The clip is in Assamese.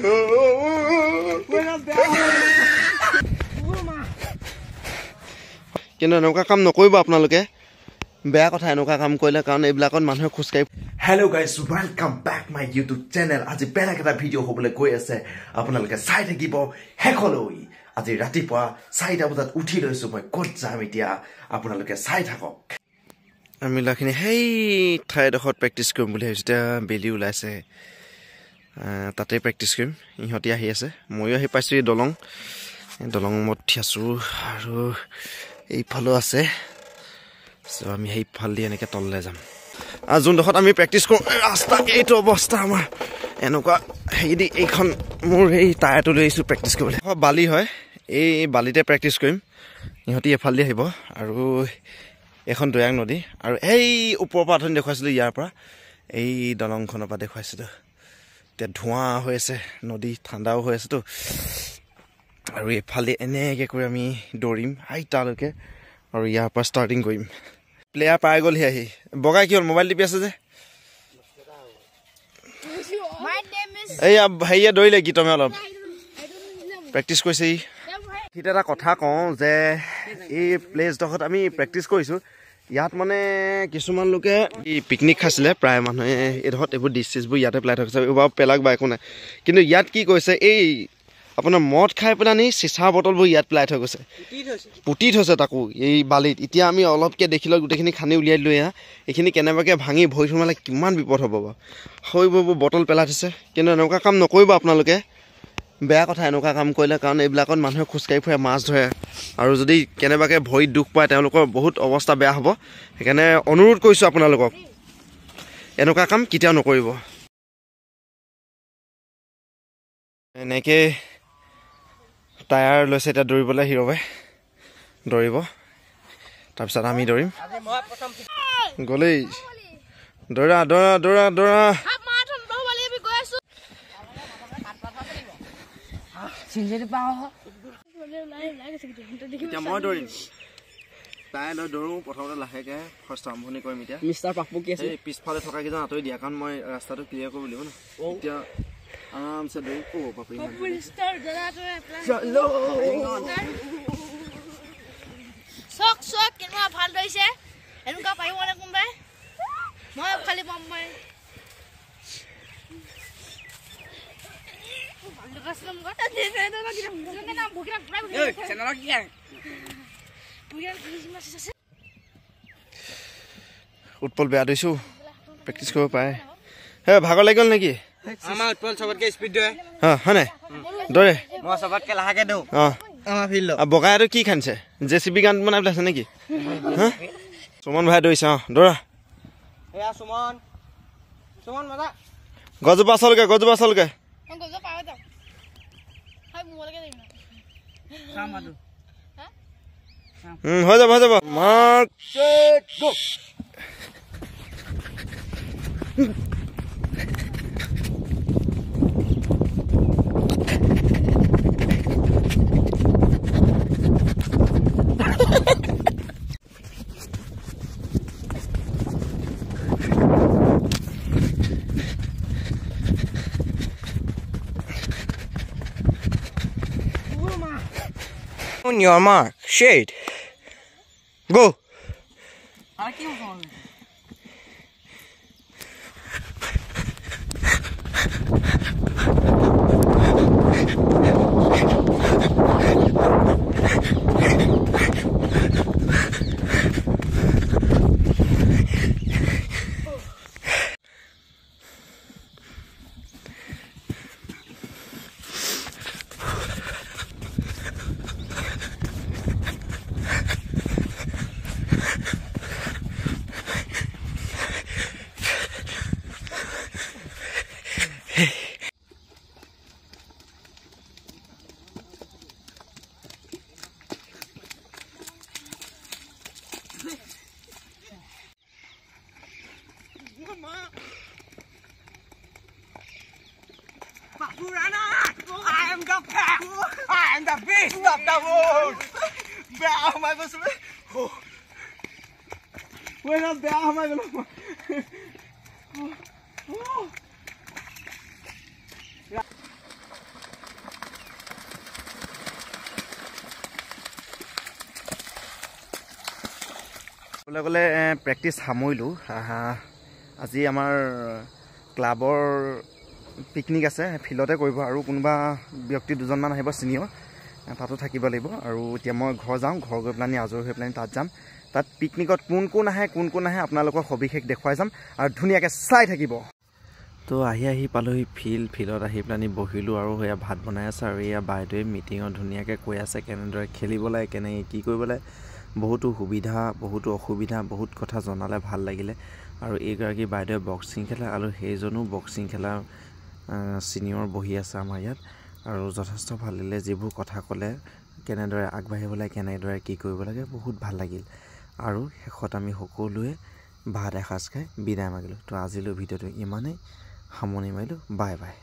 কিন্তু এনেকুৱা কাম নকৰিব আপোনালোকে বেয়া কথা এনেকুৱা কাম কৰিলে কাৰণ এইবিলাকত মানুহে খোজকাঢ়ি Hello guys, welcome back my YouTube channel. আজি বেলেগ এটা ভিডিঅ' হ'বলৈ গৈ আছে আপোনালোকে চাই থাকিব শেষলৈ আজি ৰাতিপুৱা 4টা বজাত উঠি লৈছো মই ক'ত যাম এতিয়া আপোনালোকে চাই থাকক আমি লাখিনি হেই ঠাইডোখৰত প্ৰেক্টিছ কৰিম বুলি ভাবিছোঁ এতিয়া বেলি ওলাইছে তাতে প্ৰেক্টিছ কৰিম ইহঁতি আহি আছে ময়ো আহি পাইছোঁ এই দলঙত উঠি আছোঁ আৰু এইফালেও আছে চ' আমি সেইফাল দি এনেকৈ তললৈ যাম যোনডোখৰত আমি প্ৰেক্টিছ কৰোঁ ৰাস্তা এইটো অৱস্থা আমাৰ এনেকুৱা হেৰি দি এইখন মোৰ এই টায়াৰটো লৈ আহিছোঁ প্ৰেক্টিছ কৰিবলৈ বালি হয় এই বালিতে প্ৰেক্টিছ কৰিম ইহঁতি এফাল দি আহিব আৰু এখন দৈয়াং নদী আৰু এই ওপৰৰ পৰা অথনি দেখুৱাইছিলোঁ ইয়াৰ পৰা এই দলংখনৰ পৰা দেখুৱাইছিলোঁ এতিয়া ধোঁৱা হৈ আছে নদী ঠাণ্ডাও হৈ আছেতো আৰু এইফালে এনেকৈ কৰি আমি দৌৰিম তালৈকে আৰু ইয়াৰ পৰা ষ্টাৰ্টিং কৰিম প্লেয়াৰ পাই গ'লহি আহি বগাই কি হ'ল মোবাইল টিপি আছে যে এইয়া হেৰিয়ে দৌৰিলে গীতমে অলপ প্ৰেক্টিছ কৰিছে সিটো এটা কথা কওঁ যে এই প্লেচডোখৰত আমি প্ৰেক্টিছ কৰিছোঁ ইয়াত মানে কিছুমান লোকে এই পিকনিক খাইছিলে প্ৰায় মানুহে এইডোখৰত এইবোৰ ডিছ চিছবোৰ ইয়াতে পেলাই থৈছে এইবোৰ পেলাক বা একো নাই কিন্তু ইয়াত কি কৈছে এই আপোনাৰ মদ খাই পেলাই চিচাৰ বটলবোৰ ইয়াত পেলাই থৈ গৈছে পুতি থৈছে তাকো এই বালিত এতিয়া আমি অলপকৈ দেখিলোঁ গোটেইখিনি খান্দি উলিয়াই লৈ এইখিনি কেনেবাকৈ ভাঙি ভৰি সোমালে কিমান বিপদ হ'ব বাৰু সেইবোৰ বটল পেলাই থৈছে কিন্তু এনেকুৱা কাম নকৰিব আপোনালোকে বেয়া কথা এনেকুৱা কাম কৰিলে কাৰণ এইবিলাকত মানুহে খোজকাঢ়ি ফুৰে মাছ ধৰে আৰু যদি কেনেবাকৈ ভৰিত দুখ পায় তেওঁলোকৰ বহুত অৱস্থা বেয়া হ'ব সেইকাৰণে অনুৰোধ কৰিছোঁ আপোনালোকক এনেকুৱা কাম কেতিয়াও নকৰিব এনেকৈ টায়াৰ লৈছে এতিয়া দৌৰিবলৈ হিৰবাই দৌৰিব তাৰপিছত আমি দৌৰিম গ'লেই দৌৰা দৌৰা দৌৰা দৌৰা এতিয়া মই দৌৰিম তাই লৈ দৌৰোঁ প্ৰথমতে লাহেকৈ ফাৰ্ষ্ট আৰম্ভণি কৰিম এতিয়া মিষ্টাৰ পাকপু কি আছে পিছফালে থকা কেইজন আঁতৰি দিয়া কাৰণ মই ৰাস্তাটো ক্লিয়াৰ কৰিব লাগিব ন এতিয়া আৰামছে দৌৰি পাপৰি কেনেকুৱা ভাল দৌৰিছে এনেকুৱা পাৰিব নে কোনোবাই মই খালি পাম মই উৎপল বেয়া দৌৰিছোঁ প্ৰেক্টিছ কৰিব পাৰে হে ভাগৰ লাগি গ'ল নেকি আমাৰ উৎপল চবতকে স্পীড দৌৰে হয় নাই দৌৰে মই চবতকে লাহেকে দৌৰো আমাৰ ফিল্ডত বগাইটো কি খান্দিছে JCB গান বনাই পেলাইছে নেকি সুমন ভাই দৌৰিছে দৌৰা এয়া সুমন মজা গজোপা চলকে হৈ যাব mark On your mark, shade. Go. I am the pack. I am the beast of the world. Bear my vessel. Where is bear my vessel? ক'বলৈ গ'লে প্ৰেক্টিচ সামৰিলোঁ আজি আমাৰ ক্লাবৰ পিকনিক আছে ফিল্ডতে কৰিব আৰু কোনোবা ব্যক্তি দুজনমান আহিব চিনিয়ৰ তাতো থাকিব লাগিব আৰু এতিয়া মই ঘৰ যাওঁ ঘৰ গৈ পেলাই আজৰি হৈ পেলাই তাত যাম তাত পিকনিকত কোন কোন আহে আপোনালোকক সবিশেষ দেখুৱাই যাম আৰু ধুনীয়াকৈ চাই থাকিব তো আহি পালোহি ফিল্ডত আহি পেলাই বহিলোঁ আৰু সেয়া ভাত বনাই আছে আৰু এয়া বাইদেৱে মিটিঙত ধুনীয়াকৈ কৈ আছে কেনেদৰে খেলিব লাগে কেনেকৈ কি কৰিব লাগে বহুতো সুবিধা বহুতো অসুবিধা বহুত কথা জনালে ভাল লাগিলে আৰু এইগৰাকী বাইদেৱে বক্সিং খেলে আৰু সেইজনো বক্সিং খেলা চিনিয়ৰ বহি আছে আমাৰ ইয়াত আৰু যথেষ্ট ভাল লাগিলে যিবোৰ কথা ক'লে কেনেদৰে আগবাঢ়িব লাগে কেনেদৰে কি কৰিব লাগে বহুত ভাল লাগিল আৰু শেষত আমি সকলোৱে ভাত এসাঁজ খাই বিদায় মাগিলোঁ তো আজিলৈ ভিডিঅ'টো ইমানেই সামৰণি মাৰিলোঁ বাই বাই